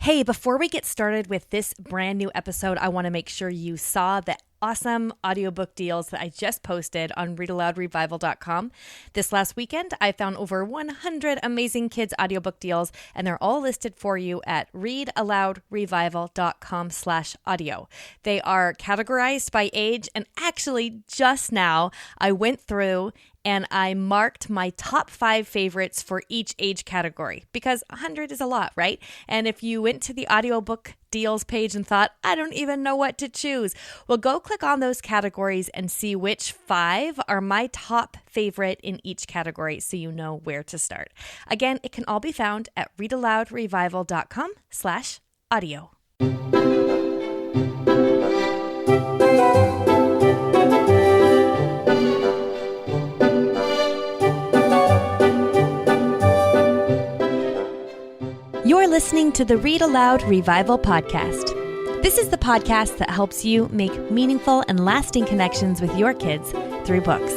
Hey, before we get started with this brand new episode, I want to make sure you saw the awesome audiobook deals that I just posted on Read-Aloud Revival.com. This last weekend, I found over 100 amazing kids audiobook deals, and they're all listed for you at Read-Aloud Revival.com/audio. They are categorized by age, and actually just now I went through and I marked my top 5 favorites for each age category because 100 is a lot, right? And if you went to the audiobook deals page and thought, I don't even know what to choose, well, go click on those categories and see which 5 are my top favorite in each category so you know where to start. Again, it can all be found at readaloudrevival.com/audio. You're listening to the Read-Aloud Revival podcast. This is the podcast that helps you make meaningful and lasting connections with your kids through books.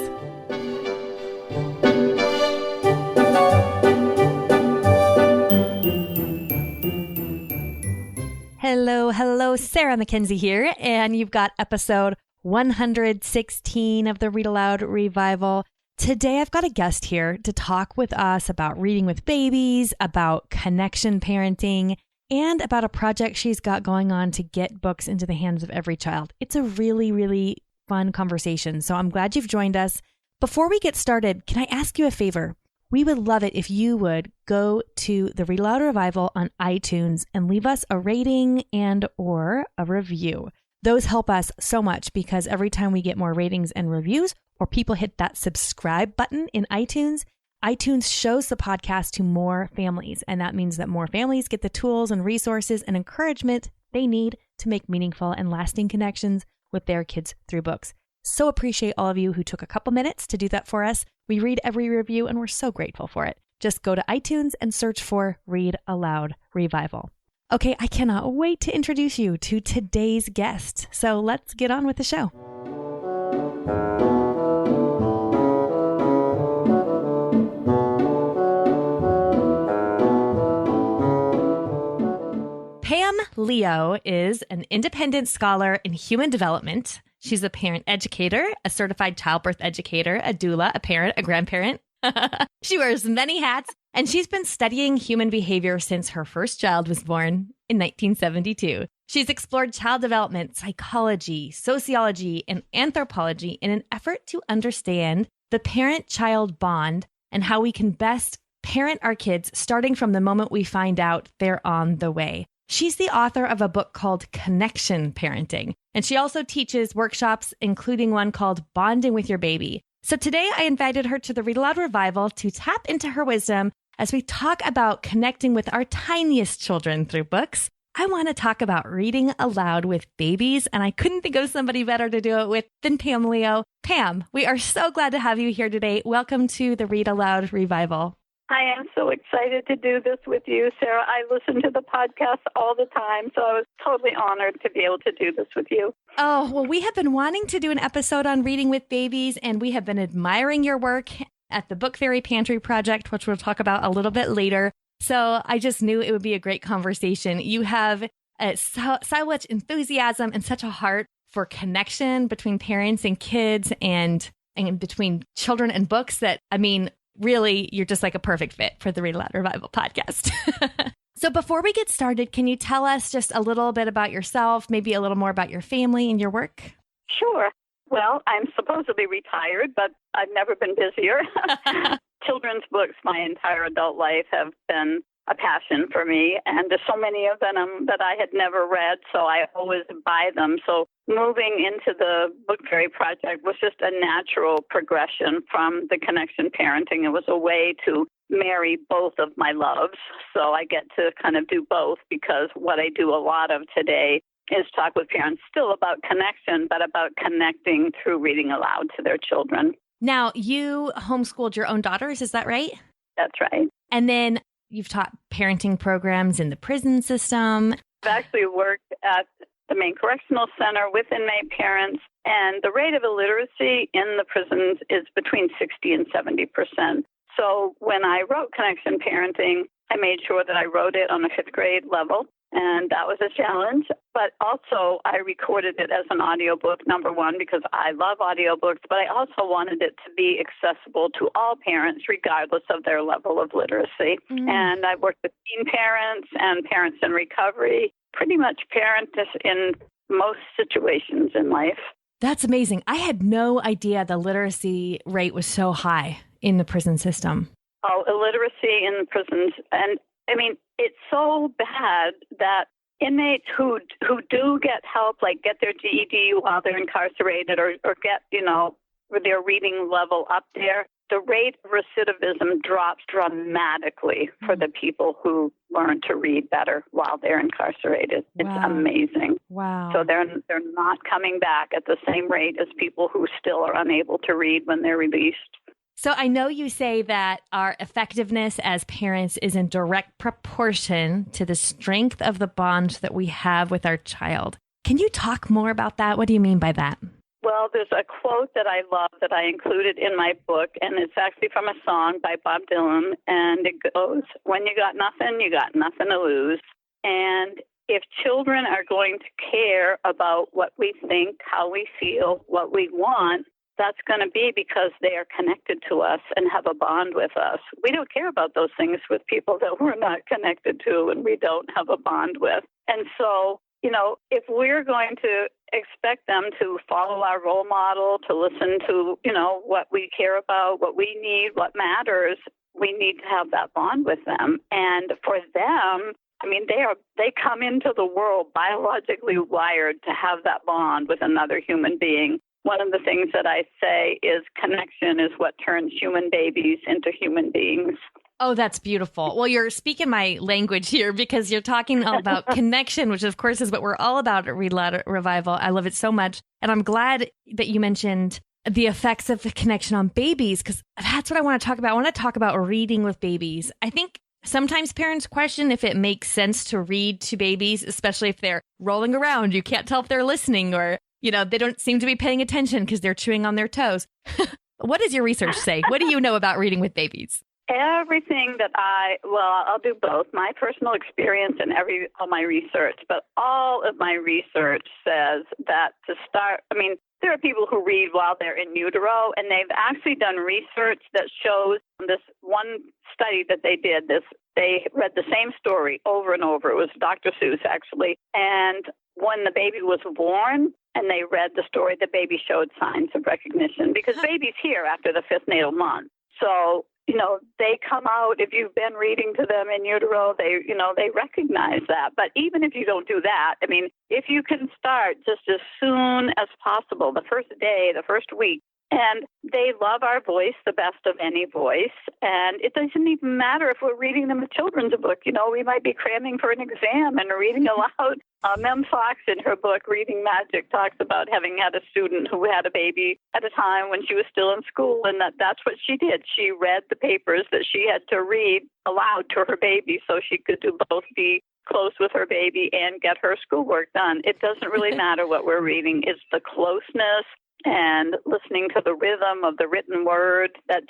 Hello, Sarah Mackenzie here, and you've got episode 116 of the Read-Aloud Revival. Today, I've got a guest here to talk with us about reading with babies, about connection parenting, and about a project she's got going on to get books into the hands of every child. It's a really, really fun conversation, so I'm glad you've joined us. Before we get started, can I ask you a favor? We would love it if you would go to the Read-Aloud Revival on iTunes and leave us a rating and or a review. Those help us so much because every time we get more ratings and reviews, or people hit that subscribe button in iTunes, iTunes shows the podcast to more families. And that means that more families get the tools and resources and encouragement they need to make meaningful and lasting connections with their kids through books. So appreciate all of you who took a couple minutes to do that for us. We read every review and we're so grateful for it. Just go to iTunes and search for Read-Aloud Revival. Okay, I cannot wait to introduce you to today's guest. So let's get on with the show. Pam Leo is an independent scholar in human development. She's a parent educator, a certified childbirth educator, a doula, a parent, a grandparent. She wears many hats, and she's been studying human behavior since her first child was born in 1972. She's explored child development, psychology, sociology, and anthropology in an effort to understand the parent-child bond and how we can best parent our kids starting from the moment we find out they're on the way. She's the author of a book called Connection Parenting, and she also teaches workshops, including one called Bonding with Your Baby. So today I invited her to the Read-Aloud Revival to tap into her wisdom as we talk about connecting with our tiniest children through books. I want to talk about reading aloud with babies, and I couldn't think of somebody better to do it with than Pam Leo. Pam, we are so glad to have you here today. Welcome to the Read-Aloud Revival. I am so excited to do this with you, Sarah. I listen to the podcast all the time, so I was totally honored to be able to do this with you. Oh, well, we have been wanting to do an episode on reading with babies, and we have been admiring your work at the Book Fairy Pantry Project, which we'll talk about a little bit later. So I just knew it would be a great conversation. You have so much enthusiasm and such a heart for connection between parents and kids and between children and books that, I mean, really, you're just like a perfect fit for the Read-Aloud Revival podcast. So before we get started, can you tell us just a little bit about yourself, maybe a little more about your family and your work? Sure. Well, I'm supposedly retired, but I've never been busier. Children's books my entire adult life have been a passion for me, and there's so many of them that I had never read, so I always buy them. So moving into the Book Fairy Project was just a natural progression from the Connection Parenting. It was a way to marry both of my loves, so I get to kind of do both because what I do a lot of today is talk with parents still about connection, but about connecting through reading aloud to their children. Now, you homeschooled your own daughters, is that right? That's right. And then you've taught parenting programs in the prison system. I've actually worked at the Maine Correctional Center with inmate parents, and the rate of illiteracy in the prisons is between 60 and 70%. So when I wrote Connection Parenting, I made sure that I wrote it on a fifth grade level. And that was a challenge. But also, I recorded it as an audiobook, number one, because I love audiobooks, but I also wanted it to be accessible to all parents, regardless of their level of literacy. And I worked with teen parents and parents in recovery, pretty much parents in most situations in life. That's amazing. I had no idea the literacy rate was so high in the prison system. Oh, illiteracy in prisons. And I mean, it's so bad that inmates who do get help, like get their GED while they're incarcerated or get, their reading level up there, the rate of recidivism drops dramatically for the people who learn to read better while they're incarcerated. It's amazing. Wow. So they're not coming back at the same rate as people who still are unable to read when they're released. So I know you say that our effectiveness as parents is in direct proportion to the strength of the bond that we have with our child. Can you talk more about that? What do you mean by that? Well, there's a quote that I love that I included in my book, and it's actually from a song by Bob Dylan, and it goes, "When you got nothing to lose." And if children are going to care about what we think, how we feel, what we want, that's going to be because they are connected to us and have a bond with us. We don't care about those things with people that we're not connected to and we don't have a bond with. And so, if we're going to expect them to follow our role model, to listen to, what we care about, what we need, what matters, we need to have that bond with them. And for them, they come into the world biologically wired to have that bond with another human being. One of the things that I say is connection is what turns human babies into human beings. Oh, that's beautiful. Well, you're speaking my language here because you're talking all about connection, which of course is what we're all about at Read-Aloud Revival. I love it so much. And I'm glad that you mentioned the effects of the connection on babies, because that's what I want to talk about. I want to talk about reading with babies. I think sometimes parents question if it makes sense to read to babies, especially if they're rolling around. You can't tell if they're listening or, they don't seem to be paying attention because they're chewing on their toes. What does your research say? What do you know about reading with babies? Everything that I'll do both, my personal experience and all my research, but all of my research says that to start, there are people who read while they're in utero, and they've actually done research that shows this one study that they did, they read the same story over and over. It was Dr. Seuss, actually. And when the baby was born and they read the story, the baby showed signs of recognition because babies hear after the 5th natal month. So, they come out, if you've been reading to them in utero, they recognize that. But even if you don't do that, if you can start just as soon as possible, the first day, the first week, and they love our voice the best of any voice. And it doesn't even matter if we're reading them a children's book. We might be cramming for an exam and reading aloud. Mem Fox, in her book, Reading Magic, talks about having had a student who had a baby at a time when she was still in school, and that's what she did. She read the papers that she had to read aloud to her baby so she could do both be close with her baby and get her schoolwork done. It doesn't really matter what we're reading. It's the closeness and listening to the rhythm of the written word that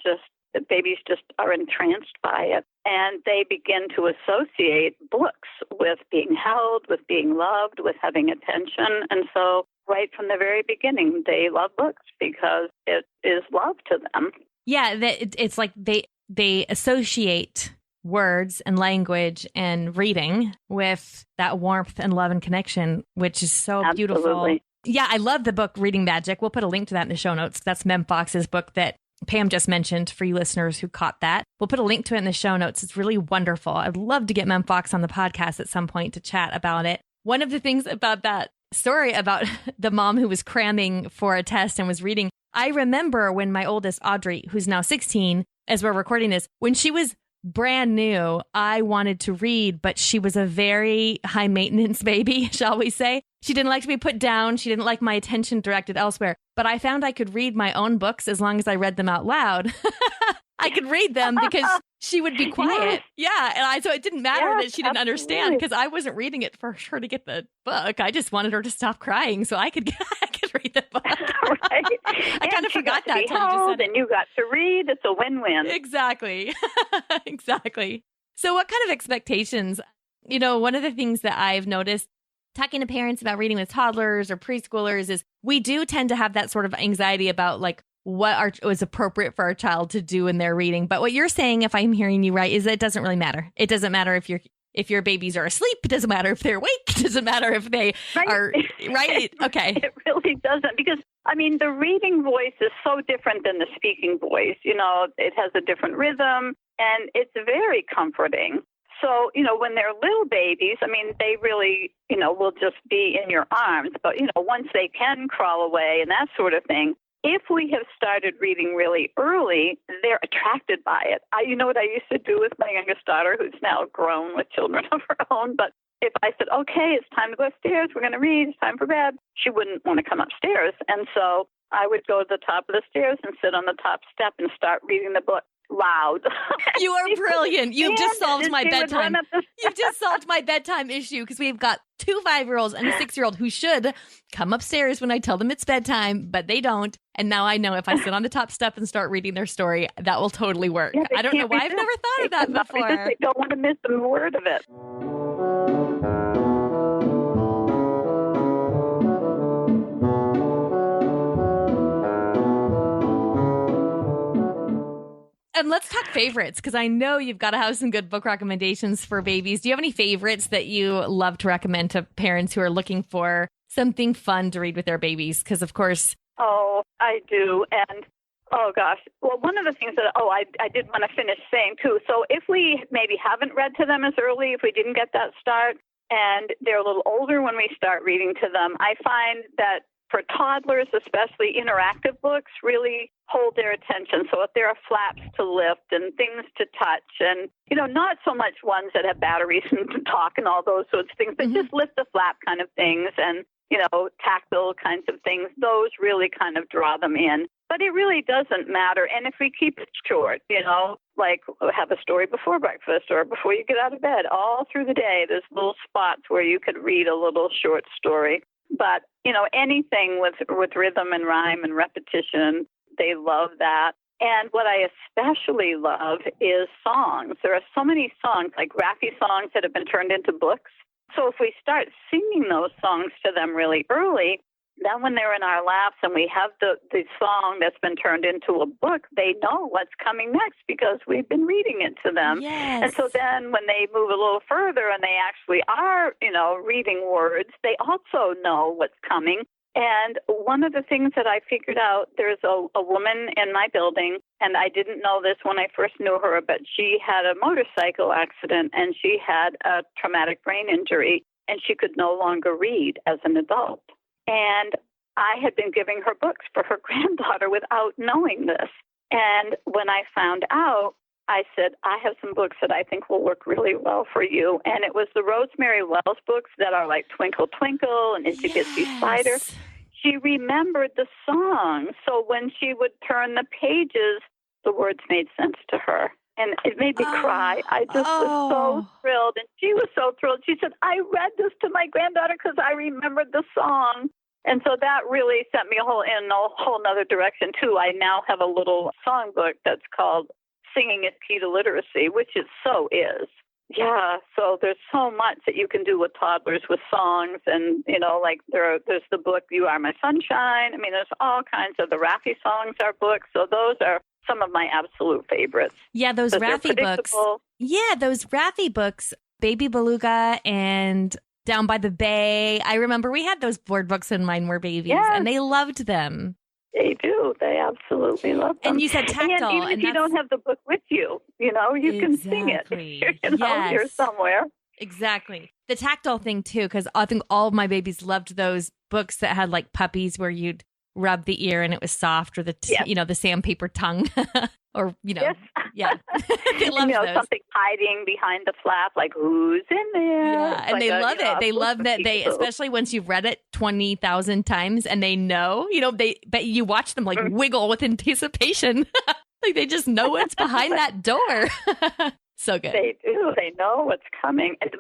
the babies just are entranced by it. And they begin to associate books with being held, with being loved, with having attention. And so right from the very beginning, they love books because it is love to them. Yeah, it's like they associate words and language and reading with that warmth and love and connection, which is so beautiful. Yeah, I love the book Reading Magic. We'll put a link to that in the show notes. That's Mem Fox's book that Pam just mentioned for you listeners who caught that. We'll put a link to it in the show notes. It's really wonderful. I'd love to get Mem Fox on the podcast at some point to chat about it. One of the things about that story about the mom who was cramming for a test and was reading, I remember when my oldest, Audrey, who's now 16, as we're recording this, when she was brand new, I wanted to read, but she was a very high maintenance baby, shall we say. She didn't like to be put down. She didn't like my attention directed elsewhere. But I found I could read my own books as long as I read them out loud. I could read them because she would be quiet. Yeah. And so it didn't matter that she didn't understand because I wasn't reading it for her to get the book. I just wanted her to stop crying so I could read the book. Right. I kind of forgot that. And you got to read. It's a win-win. Exactly. Exactly. So what kind of expectations One of the things that I've noticed talking to parents about reading with toddlers or preschoolers is we do tend to have that sort of anxiety about like what is appropriate for our child to do in their reading. But what you're saying, if I'm hearing you right, is that it doesn't really matter. It doesn't matter if your babies are asleep. It doesn't matter if they're awake. It doesn't matter if they are, right? Okay. It really doesn't, because, I mean, the reading voice is so different than the speaking voice. It has a different rhythm, and it's very comforting. So, when they're little babies, I mean, they really, will just be in your arms. But, once they can crawl away and that sort of thing, if we have started reading really early, they're attracted by it. You know what I used to do with my youngest daughter, who's now grown with children of her own, but if I said, okay, it's time to go upstairs, we're going to read, it's time for bed, she wouldn't want to come upstairs. And so I would go to the top of the stairs and sit on the top step and start reading the book loud. You are brilliant. You've just solved my bedtime. You've just solved my bedtime issue, because we've got 2 5-year-olds and a 6-year-old who should come upstairs when I tell them it's bedtime, but they don't. And now I know if I sit on the top step and start reading their story, that will totally work. Yeah, I don't know why I've never thought of that before. They don't want to miss a word of it. And let's talk favorites, because I know you've got to have some good book recommendations for babies. Do you have any favorites that you love to recommend to parents who are looking for something fun to read with their babies? Because, of course... Oh, I do. And, oh, gosh. Well, one of the things that, I did want to finish saying, too. So if we maybe haven't read to them as early, if we didn't get that start, and they're a little older when we start reading to them, I find that for toddlers, especially, interactive books really hold their attention. So if there are flaps to lift and things to touch, and, not so much ones that have batteries and talk and all those sorts of things, but just lift the flap kind of things and, tactile kinds of things, those really kind of draw them in. But it really doesn't matter. And if we keep it short, like have a story before breakfast or before you get out of bed, all through the day, there's little spots where you could read a little short story. But, anything with rhythm and rhyme and repetition, they love that. And what I especially love is songs. There are so many songs, like Raffi songs, that have been turned into books. So if we start singing those songs to them really early, then when they're in our laps and we have the song that's been turned into a book, they know what's coming next because we've been reading it to them. Yes. And so then when they move a little further and they actually are, reading words, they also know what's coming. And one of the things that I figured out, there's a woman in my building, and I didn't know this when I first knew her, but she had a motorcycle accident and she had a traumatic brain injury, and she could no longer read as an adult. And I had been giving her books for her granddaughter without knowing this. And when I found out, I said, I have some books that I think will work really well for you. And it was the Rosemary Wells books that are like Twinkle, Twinkle and Itsy Bitsy Spider. She remembered the song. So when she would turn the pages, the words made sense to her. And it made me cry. I just was so thrilled. And she was so thrilled. She said, I read this to my granddaughter because I remembered the song. And so that really sent me in a whole nother direction, too. I now have a little songbook that's called Singing is Key to Literacy, which it so is. Yeah, so there's so much that you can do with toddlers with songs. And, like there's the book, You Are My Sunshine. I mean, there's all kinds of the Raffi songs are books. So those are some of my absolute favorites. Yeah, those Raffi books. Yeah, those Raffi books, Baby Beluga and Down by the Bay. I remember we had those board books when mine were babies, and they loved them. They do. They absolutely love them. And you said tactile. And even if you don't have the book with you, you can sing it. You're somewhere. Exactly. The tactile thing, too, because I think all of my babies loved those books that had like puppies where you'd rub the ear and it was soft, or the the sandpaper tongue, or yeah, they love those. Something hiding behind the flap, like who's in there? Yeah, and they love it. They love that especially once you've read it 20,000 times, and they know, but you watch them like wiggle with anticipation, like they just know what's behind that door. So good. They do. They know what's coming. And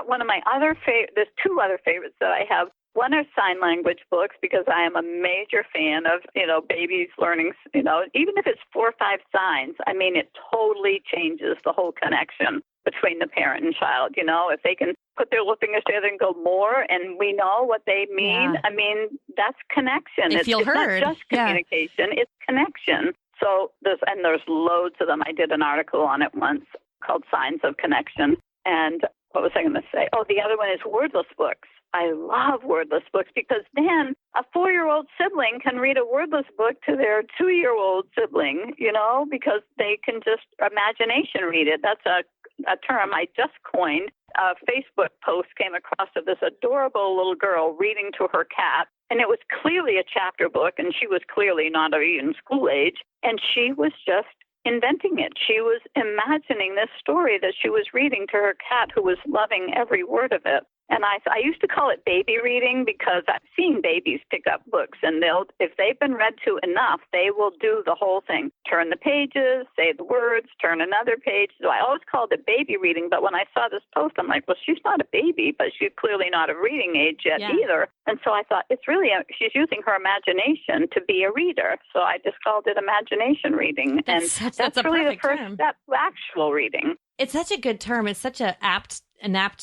one of my other there's 2 other favorites that I have. One are sign language books, because I am a major fan of, babies learning, even if it's 4 or 5 signs. I mean, it totally changes the whole connection between the parent and child. You know, if they can put their little fingers together and go more, and we know what they mean, I mean, that's connection. They feel heard. It's not just communication, it's connection. So there's loads of them. I did an article on it once called Signs of Connection. And what was I going to say? Oh, the other one is wordless books. I love wordless books because then a 4-year-old sibling can read a wordless book to their 2-year-old sibling, you know, because they can just imagination read it. That's a term I just coined. A Facebook post came across of this adorable little girl reading to her cat. And it was clearly a chapter book, and she was clearly not even school age. And she was just inventing it. She was imagining this story that she was reading to her cat, who was loving every word of it. And I used to call it baby reading because I've seen babies pick up books, and if they've been read to enough, they will do the whole thing. Turn the pages, say the words, turn another page. So I always called it baby reading, but when I saw this post, I'm like, well, she's not a baby, but she's clearly not of reading age yet either. And so I thought, she's using her imagination to be a reader. So I just called it imagination reading. That's really the first step to actual reading. It's such a good term. It's such an apt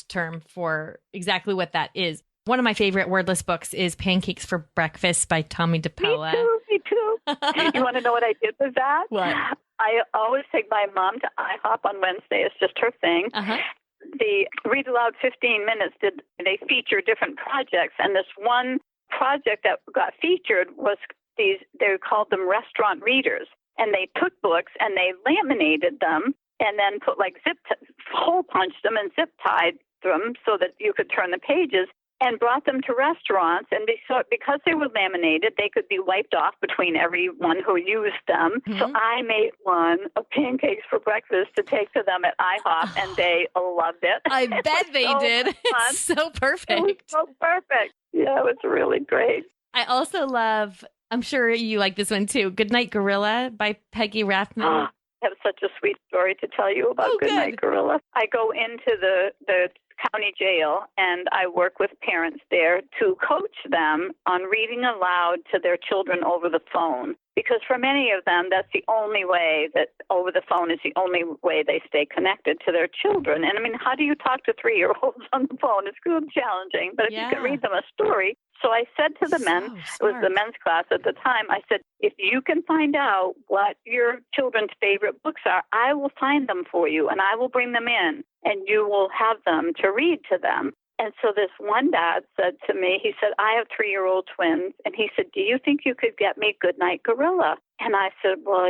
term for exactly what that is. One of my favorite wordless books is Pancakes for Breakfast by Tommy DePaola. Me too. You want to know what I did with that? What? I always take my mom to IHOP on Wednesday. It's just her thing. The Read-Aloud 15 Minutes, they feature different projects. And this one project that got featured was they called them restaurant readers. And they took books and they laminated them and then put hole punched them and zip tied them so that you could turn the pages, and brought them to restaurants. And because they were laminated, they could be wiped off between everyone who used them. Mm-hmm. So I made one of Pancakes for Breakfast to take to them at IHOP, and they loved it. I bet they did. It's so perfect. It was so perfect. Yeah, it was really great. I also love, I'm sure you like this one too, Goodnight Gorilla by Peggy Rathman. I have such a sweet story to tell you about Goodnight Gorilla. I go into the county jail, and I work with parents there to coach them on reading aloud to their children over the phone. Because for many of them, that's the only way that over the phone is the only way they stay connected to their children. And I mean, how do you talk to 3-year-olds on the phone? It's good challenging, but if you can read them a story. So I said to the men, it was the men's class at the time, I said, if you can find out what your children's favorite books are, I will find them for you, and I will bring them in, and you will have them to read to them. And so this one dad said to me, he said, I have 3-year-old twins. And he said, do you think you could get me Goodnight Gorilla? And I said, well,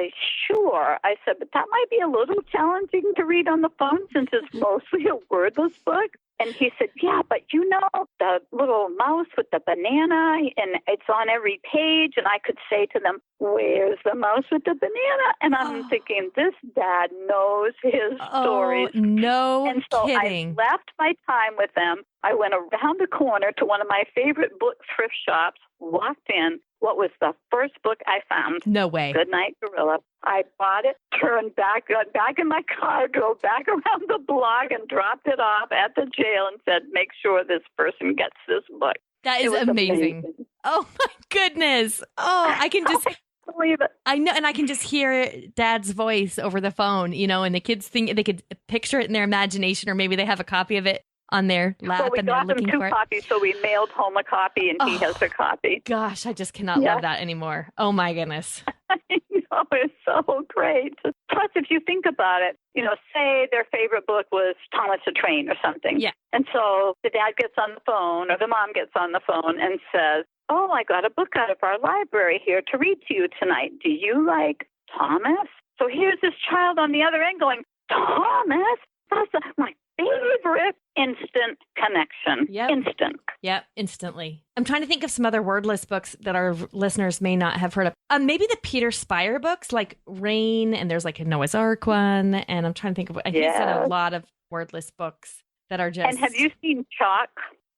sure. I said, but that might be a little challenging to read on the phone since it's mostly a wordless book. And he said, yeah, but you know, the little mouse with the banana, and it's on every page. And I could say to them, where's the mouse with the banana? And I'm thinking, this dad knows his stories. No kidding. I left my time with them. I went around the corner to one of my favorite book thrift shops, walked in. What was the first book I found? No way. Goodnight Gorilla. I bought it, turned back, got back in my car, drove back around the block, and dropped it off at the jail and said, make sure this person gets this book. That is amazing. Oh, my goodness. Oh, I can just... believe it. I know, and I can just hear Dad's voice over the phone, you know, and the kids think they could picture it in their imagination, or maybe they have a copy of it on their lap and they're looking for it. We got them 2 copies, so we mailed home a copy, and he has a copy. Gosh, I just cannot love that anymore. Oh, my goodness. I know, it's so great. Plus, if you think about it, you know, say their favorite book was Thomas the Train or something. Yeah. And so the dad gets on the phone, or the mom gets on the phone and says, oh, I got a book out of our library here to read to you tonight. Do you like Thomas? So here's this child on the other end going, Thomas? That's my favorite. Instant connection. Yep. Instant. Yep, instantly. I'm trying to think of some other wordless books that our listeners may not have heard of. Maybe the Peter Spire books, like Rain, and there's like a Noah's Ark one. And I'm trying to think of, he's done a lot of wordless books that are just... And have you seen Chalk?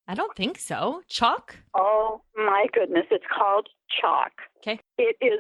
I don't think so. Chalk? Oh, my goodness. It's called Chalk. Okay. It is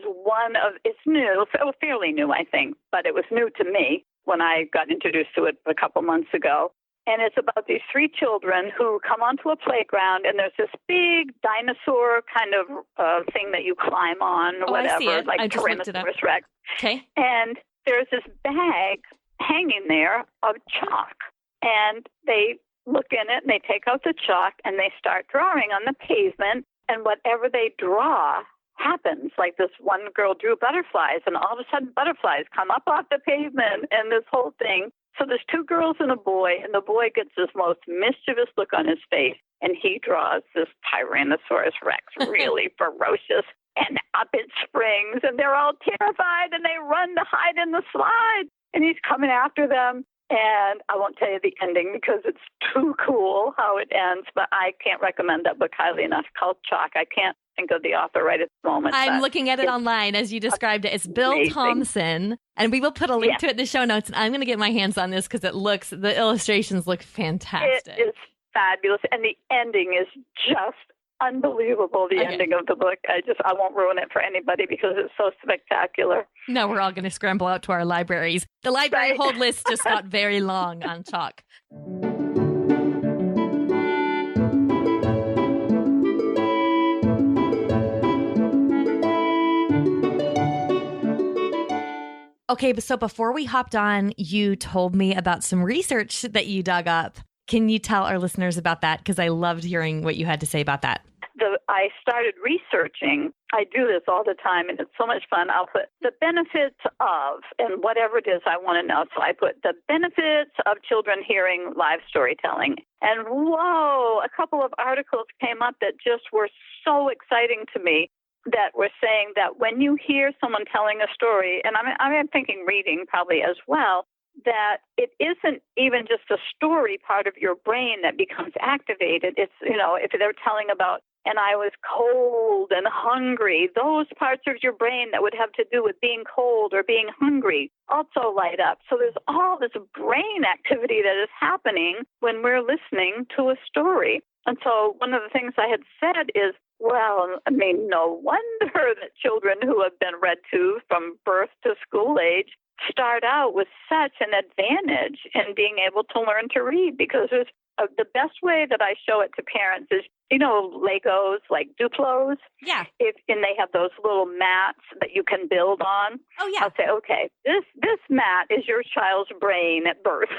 it's new, fairly new, I think, but it was new to me when I got introduced to it a couple months ago. And it's about these 3 children who come onto a playground, and there's this big dinosaur kind of thing that you climb on, or whatever, like Tyrannosaurus Rex. Okay. And there's this bag hanging there of chalk. And they look in it and they take out the chalk and they start drawing on the pavement. And whatever they draw happens. Like this one girl drew butterflies, and all of a sudden butterflies come up off the pavement and this whole thing. So there's two girls and a boy, and the boy gets this most mischievous look on his face, and he draws this Tyrannosaurus Rex, really ferocious, and up it springs, and they're all terrified, and they run to hide in the slide, and he's coming after them. And I won't tell you the ending because it's too cool how it ends, but I can't recommend that book highly enough. Called Chalk. I can't think of the author right at the moment. I'm looking at it online as you described it. It's Bill amazing. Thompson, and we will put a link to it in the show notes. And I'm going to get my hands on this because the illustrations look fantastic. It is fabulous, and the ending is just unbelievable. The ending of the book. I won't ruin it for anybody because it's so spectacular. No, we're all going to scramble out to our libraries. The library hold list just got very long on Chalk. Okay, so before we hopped on, you told me about some research that you dug up. Can you tell our listeners about that? Because I loved hearing what you had to say about that. I started researching. I do this all the time, and it's so much fun. I'll put the benefits of, and whatever it is I want to know. So I put the benefits of children hearing live storytelling. And whoa, a couple of articles came up that just were so exciting to me, that were saying that when you hear someone telling a story, and I'm thinking reading probably as well, that it isn't even just a story part of your brain that becomes activated. It's, if they're telling about, and I was cold and hungry, those parts of your brain that would have to do with being cold or being hungry also light up. So there's all this brain activity that is happening when we're listening to a story. And so one of the things I had said is, well, I mean, no wonder that children who have been read to from birth to school age start out with such an advantage in being able to learn to read, because there's the best way that I show it to parents is, Legos, like Duplos. Yeah. And they have those little mats that you can build on. Oh, yeah. I'll say, okay, this mat is your child's brain at birth.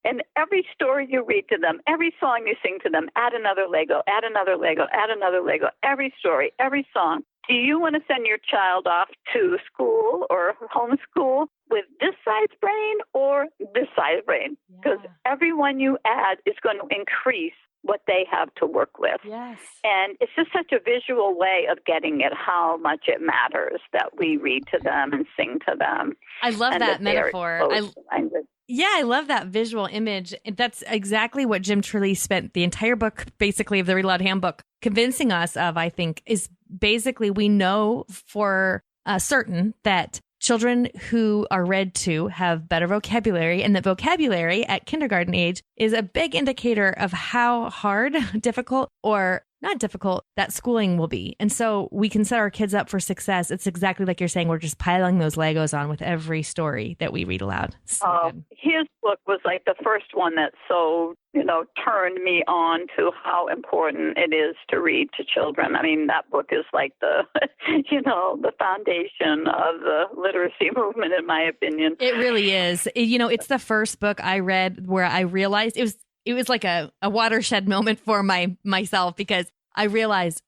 And every story you read to them, every song you sing to them, add another Lego, add another Lego, add another Lego, every story, every song. Do you want to send your child off to school or homeschool with this size brain or this size brain? Because every one you add is going to increase what they have to work with. Yes. And it's just such a visual way of getting at how much it matters that we read to them and sing to them. I love that metaphor. Yeah, I love that visual image. That's exactly what Jim Truly spent the entire book, basically, of the Read-Aloud Handbook, convincing us of, I think, is basically we know for certain that children who are read to have better vocabulary, and that vocabulary at kindergarten age is a big indicator of how hard, difficult, or not difficult that schooling will be. And so we can set our kids up for success. It's exactly like you're saying. We're just piling those Legos on with every story that we read aloud. So his book was like the first one that so, turned me on to how important it is to read to children. I mean, that book is like the, the foundation of the literacy movement, in my opinion. It really is. It's the first book I read where I realized it was like a watershed moment for myself, because I realized,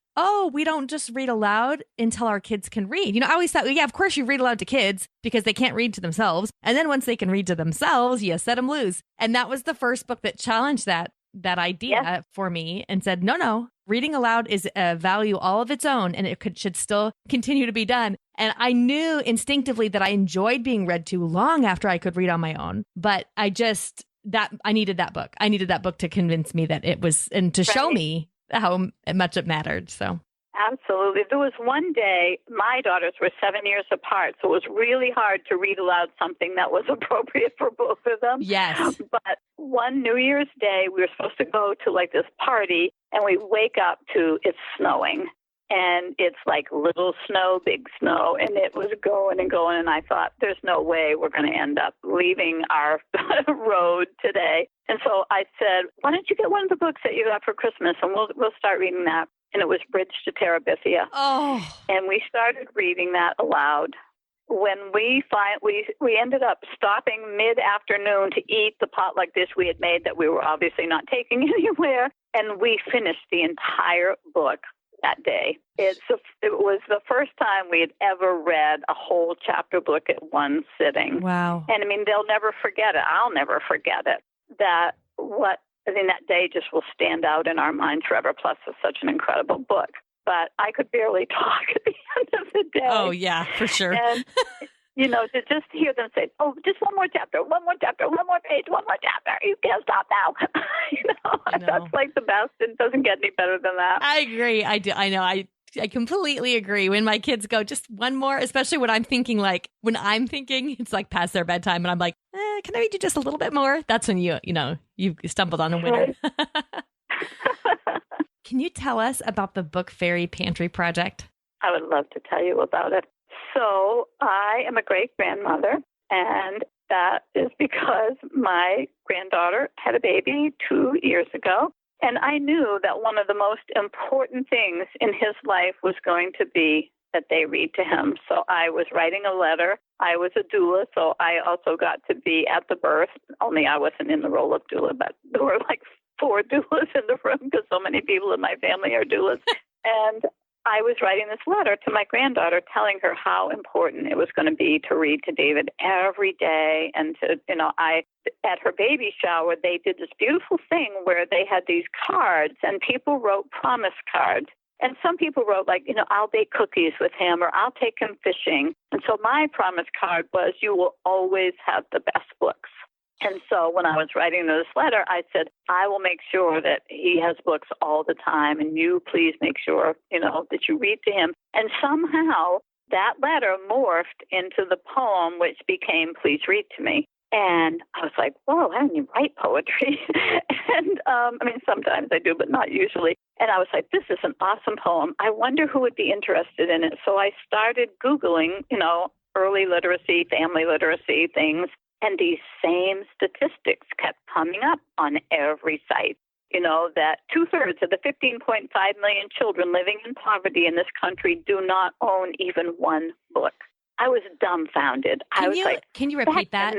we don't just read aloud until our kids can read. I always thought, yeah, of course you read aloud to kids because they can't read to themselves. And then once they can read to themselves, you set them loose. And that was the first book that challenged that idea for me and said, no, reading aloud is a value all of its own, and it should still continue to be done. And I knew instinctively that I enjoyed being read to long after I could read on my own. But I needed that book. I needed that book to convince me that it was, and to show me how much it mattered. So absolutely. There was one day, my daughters were 7 years apart, so it was really hard to read aloud something that was appropriate for both of them. Yes. But one New Year's Day, we were supposed to go to like this party, and we wake up to it's snowing. And it's like little snow, big snow, and it was going and going. And I thought, there's no way we're going to end up leaving our road today. And so I said, why don't you get one of the books that you got for Christmas, and we'll start reading that. And it was Bridge to Terabithia. Oh. And we started reading that aloud. when we ended up stopping mid-afternoon to eat the potluck dish we had made that we were obviously not taking anywhere, and we finished the entire book that day. It was the first time we had ever read a whole chapter book at one sitting. Wow. And I mean, they'll never forget it. I'll never forget it. That day just will stand out in our minds forever. Plus, it's such an incredible book. But I could barely talk at the end of the day. Oh, yeah, for sure. And, to just hear them say, oh, just one more chapter, one more page, one more chapter. You can't stop now. I know. That's like the best. It doesn't get any better than that. I agree. I do. I know. I completely agree. When my kids go, just one more, especially when I'm thinking, it's like past their bedtime and I'm like, can I read you just a little bit more? That's when you stumbled on a winner. Can you tell us about the Book Fairy Pantry Project? I would love to tell you about it. So I am a great-grandmother, and that is because my granddaughter had a baby 2 years ago, and I knew that one of the most important things in his life was going to be that they read to him. So I was writing a letter. I was a doula, so I also got to be at the birth, only I wasn't in the role of doula, but there were like 4 doulas in the room because so many people in my family are doulas. And I was writing this letter to my granddaughter telling her how important it was going to be to read to David every day. And at her baby shower, they did this beautiful thing where they had these cards and people wrote promise cards. And some people wrote I'll bake cookies with him or I'll take him fishing. And so my promise card was, you will always have the best books. And so when I was writing this letter, I said, I will make sure that he has books all the time. And you please make sure, that you read to him. And somehow that letter morphed into the poem, which became Please Read to Me. And I was like, whoa, I don't even write poetry. And sometimes I do, but not usually. And I was like, this is an awesome poem. I wonder who would be interested in it. So I started Googling, early literacy, family literacy things. And these same statistics kept coming up on every site. That 2/3 of the 15.5 million children living in poverty in this country do not own even one book. I was dumbfounded. Can you repeat that?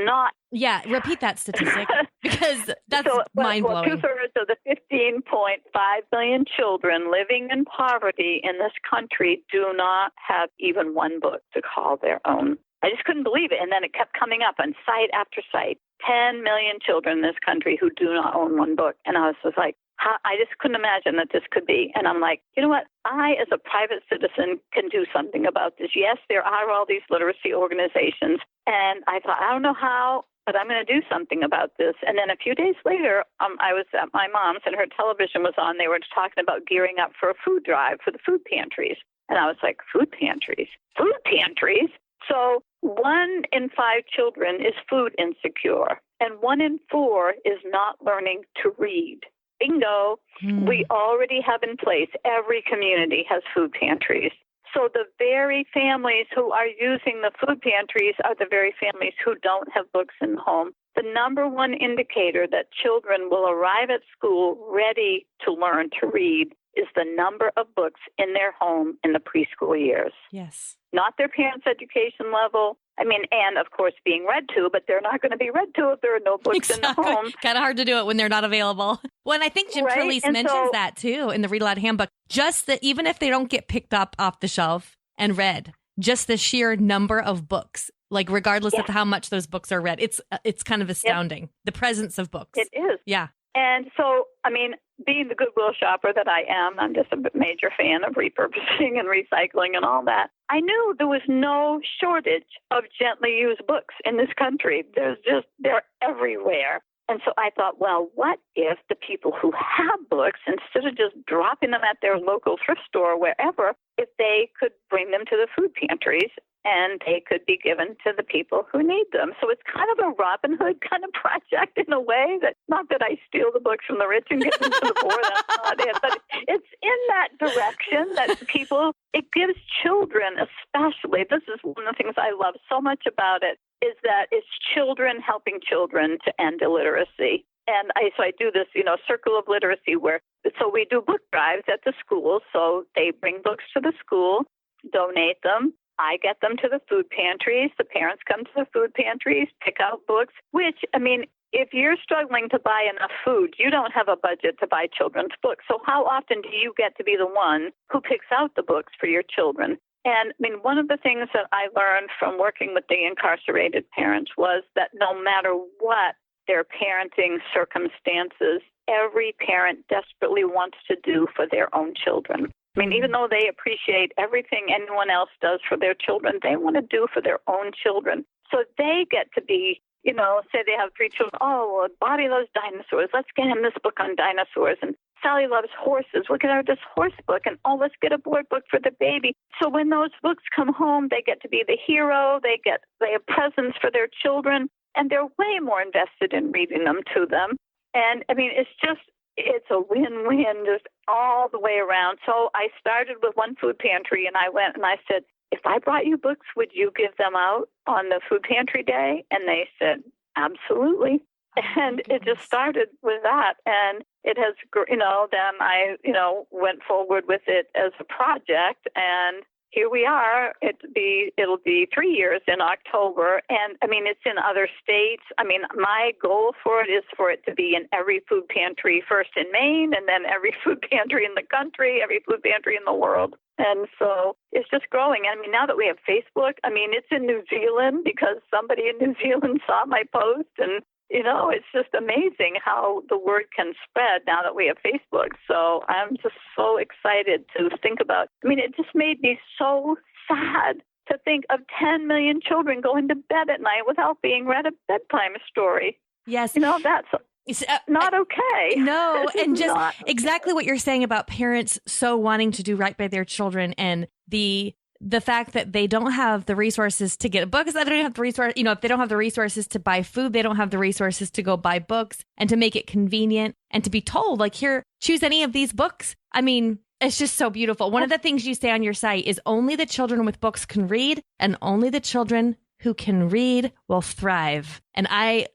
Yeah, repeat that statistic because that's mind-blowing. 2/3 of the 15.5 million children living in poverty in this country do not have even one book to call their own. I just couldn't believe it. And then it kept coming up on site after site. 10 million children in this country who do not own one book. And I was just like, I just couldn't imagine that this could be. And I'm like, you know what? I, as a private citizen, can do something about this. Yes, there are all these literacy organizations. And I thought, I don't know how, but I'm going to do something about this. And then a few days later, I was at my mom's and her television was on. They were talking about gearing up for a food drive for the food pantries. And I was like, food pantries? Food pantries? So 1 in 5 children is food insecure, and 1 in 4 is not learning to read. Bingo. We already have in place, every community has food pantries. So the very families who are using the food pantries are the very families who don't have books in the home. The number one indicator that children will arrive at school ready to learn to read is the number of books in their home in the preschool years. Yes. Not their parents' education level. And of course being read to, but they're not going to be read to if there are no books in the home. Kind of hard to do it when they're not available. Well, and I think Jim Trelease mentions that too in the Read-Aloud Handbook. Just that even if they don't get picked up off the shelf and read, just the sheer number of books, like regardless of how much those books are read, it's kind of astounding. Yep. The presence of books. It is. Yeah. And so, being the Goodwill shopper that I am, I'm just a major fan of repurposing and recycling and all that. I knew there was no shortage of gently used books in this country. They're everywhere. And so I thought, well, what if the people who have books, instead of just dropping them at their local thrift store or wherever, if they could bring them to the food pantries and they could be given to the people who need them. So it's kind of a Robin Hood kind of project in a way that, not that I steal the books from the rich and give them to the poor, that's not it, but it's in that direction that people, it gives children especially, this is one of the things I love so much about it, is that it's children helping children to end illiteracy. And so I do this, circle of literacy so we do book drives at the schools. So they bring books to the school, donate them. I get them to the food pantries. The parents come to the food pantries, pick out books, which, I mean, if you're struggling to buy enough food, you don't have a budget to buy children's books. So how often do you get to be the one who picks out the books for your children? And I mean, one of the things that I learned from working with the incarcerated parents was that no matter what their parenting circumstances, every parent desperately wants to do for their own children. I mean, even though they appreciate everything anyone else does for their children, they want to do for their own children. So they get to be, you know, say they have 3 children. Oh, well, Bobby loves dinosaurs. Let's get him this book on dinosaurs. And Sally loves horses. Look at this horse book. And, oh, let's get a board book for the baby. So when those books come home, they get to be the hero. They have presents for their children. And they're way more invested in reading them to them. And, I mean, it's a win-win just all the way around. So I started with one food pantry, and I went and I said, if I brought you books, would you give them out on the food pantry day? And they said, absolutely. And it just started with that. And it has, then I, went forward with it as a project. And here we are. It'll be 3 years in October. And I mean, it's in other states. I mean, my goal for it is for it to be in every food pantry, first in Maine, and then every food pantry in the country, every food pantry in the world. And so it's just growing. I mean, now that we have Facebook, I mean, it's in New Zealand because somebody in New Zealand saw my post. And, it's just amazing how the word can spread now that we have Facebook. So I'm just so excited to think about. I mean, it just made me so sad to think of 10 million children going to bed at night without being read a bedtime story. Yes. That's not okay. No, and just exactly what you're saying about parents so wanting to do right by their children, and the fact that they don't have the resources to get books, they don't have the resource, if they don't have the resources to buy food, they don't have the resources to go buy books and to make it convenient and to be told, like, here, choose any of these books. I mean, it's just so beautiful. One of the things you say on your site is only the children with books can read, and only the children who can read will thrive. And I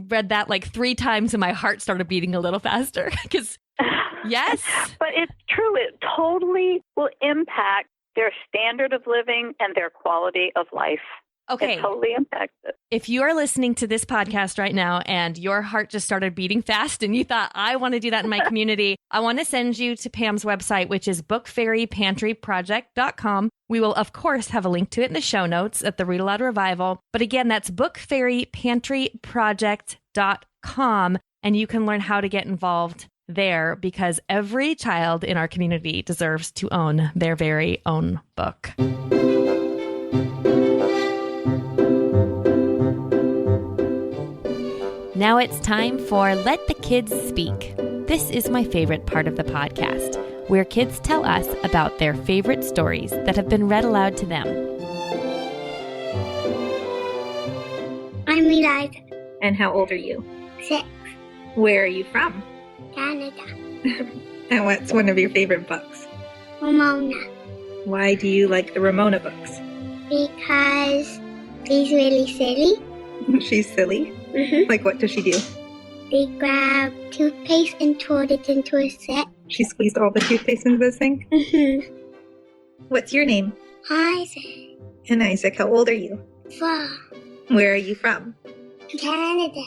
read that like 3 times and my heart started beating a little faster because, yes. But it's true. It totally will impact their standard of living and their quality of life. Okay. It totally impacts it. If you are listening to this podcast right now and your heart just started beating fast and you thought, I want to do that in my community, I want to send you to Pam's website, which is bookfairypantryproject.com. We will, of course, have a link to it in the show notes at the Read-Aloud Revival. But again, that's bookfairypantryproject.com. And you can learn how to get involved there because every child in our community deserves to own their very own book. Now it's time for Let the Kids Speak. This is my favorite part of the podcast, where kids tell us about their favorite stories that have been read aloud to them. I'm Read. And how old are you? 6. Where are you from? Canada. And what's one of your favorite books? Ramona. Why do you like the Ramona books? Because she's really silly. She's silly? Mm-hmm. Like, what does she do? They grab toothpaste and poured it into a set. She squeezed all the toothpaste into this thing? Mm-hmm. What's your name? Isaac. And Isaac, how old are you? 4. Where are you from? Canada.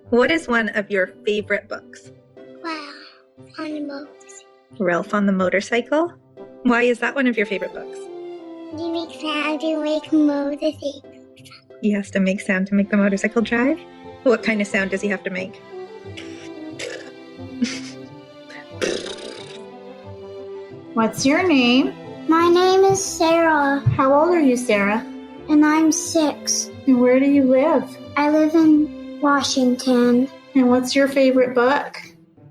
What is one of your favorite books? Wow. On the motorcycle. Ralph on the Motorcycle? Why is that one of your favorite books? You make sound to make motorcycle. He has to make sound to make the motorcycle drive? What kind of sound does he have to make? What's your name? My name is Sarah. How old are you, Sarah? And I'm 6. And where do you live? I live in Washington. And what's your favorite book?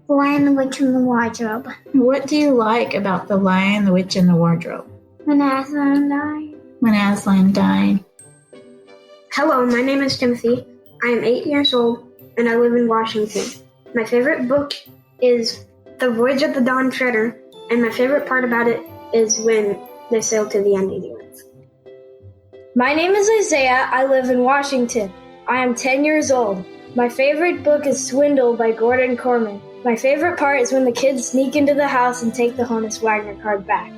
The Lion, the Witch, and the Wardrobe. What do you like about The Lion, the Witch, and the Wardrobe? When Aslan died. When Aslan died. Hello, my name is Timothy. I am 8 years old, and I live in Washington. My favorite book is The Voyage of the Dawn Treader, and my favorite part about it is when they sail to the end of the earth. My name is Isaiah. I live in Washington. I am 10 years old. My favorite book is Swindle by Gordon Corman. My favorite part is when the kids sneak into the house and take the Honus Wagner card back.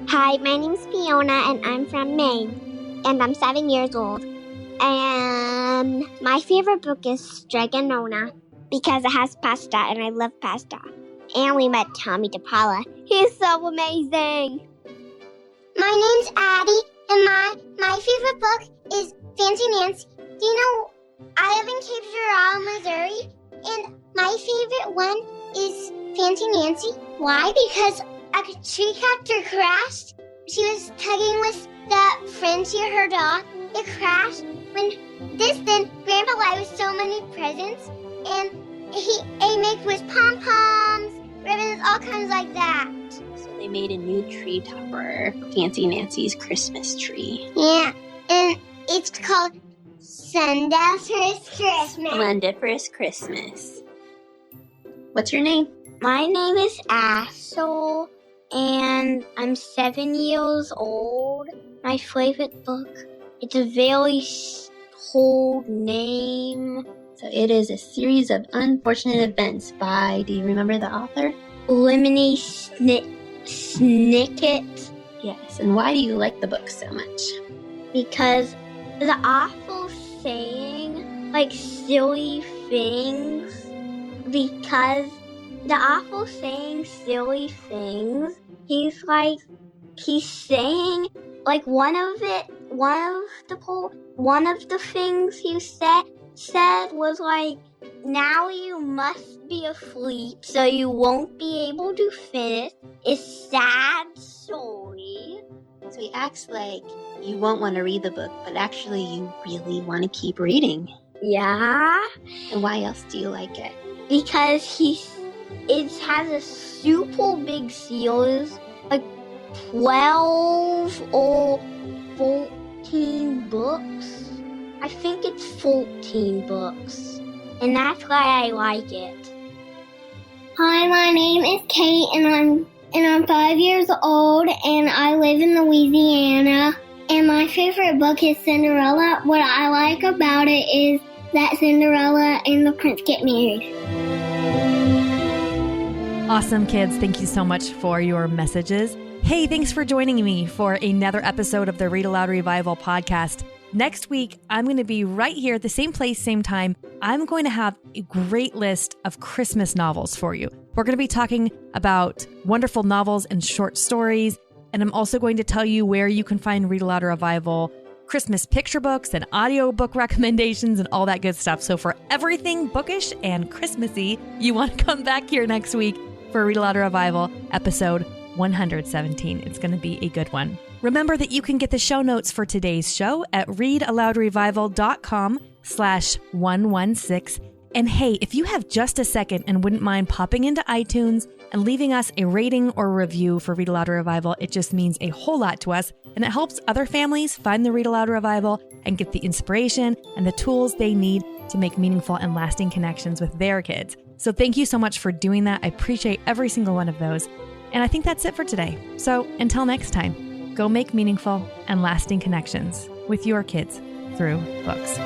Hi, my name's Fiona, and I'm from Maine, and I'm 7 years old. And my favorite book is Dragonona because it has pasta, and I love pasta. And we met Tommy DePaula. He's so amazing. My name's Addie, and my favorite book is Fancy Nancy. Do you know, I live in Cape Girardeau, Missouri, and my favorite one is Fancy Nancy. Why? Because a tree cactus crashed. She was tugging with the Frenchie, her dog. It crashed. When then Grandpa lied with so many presents, and he made with pom-poms, ribbons, all kinds like that. So they made a new tree topper, Fancy Nancy's Christmas tree. Yeah, and it's called Splendiferous Christmas. Splendiferous Christmas. What's your name? My name is Ashel, and I'm 7 years old. My favorite book, it's a very old name. So it is a series of unfortunate events by, do you remember the author? Lemony Snicket. Yes, and why do you like the book so much? Because the awful saying, like silly things, because the awful saying silly things, he's saying, like one of the things he said was like, now you must be asleep so you won't be able to finish a sad story. So he acts like you won't want to read the book, but actually you really want to keep reading. Yeah. And why else do you like it? Because it has a super big series, like 12 or 14 books. I think it's 14 books, and that's why I like it. Hi, my name is Kate, and I'm 5 years old, and I live in Louisiana. And my favorite book is Cinderella. What I like about it is that Cinderella and the prince get married. Awesome, kids. Thank you so much for your messages. Hey, thanks for joining me for another episode of the Read Aloud Revival podcast. Next week, I'm going to be right here at the same place, same time. I'm going to have a great list of Christmas novels for you. We're going to be talking about wonderful novels and short stories. And I'm also going to tell you where you can find Read Aloud Revival Christmas picture books and audiobook recommendations and all that good stuff. So for everything bookish and Christmassy, you want to come back here next week for Read Aloud Revival episode 117. It's going to be a good one. Remember that you can get the show notes for today's show at readaloudrevival.com/116. And hey, if you have just a second and wouldn't mind popping into iTunes and leaving us a rating or review for Read Aloud Revival, it just means a whole lot to us. And it helps other families find the Read Aloud Revival and get the inspiration and the tools they need to make meaningful and lasting connections with their kids. So thank you so much for doing that. I appreciate every single one of those. And I think that's it for today. So until next time, go make meaningful and lasting connections with your kids through books.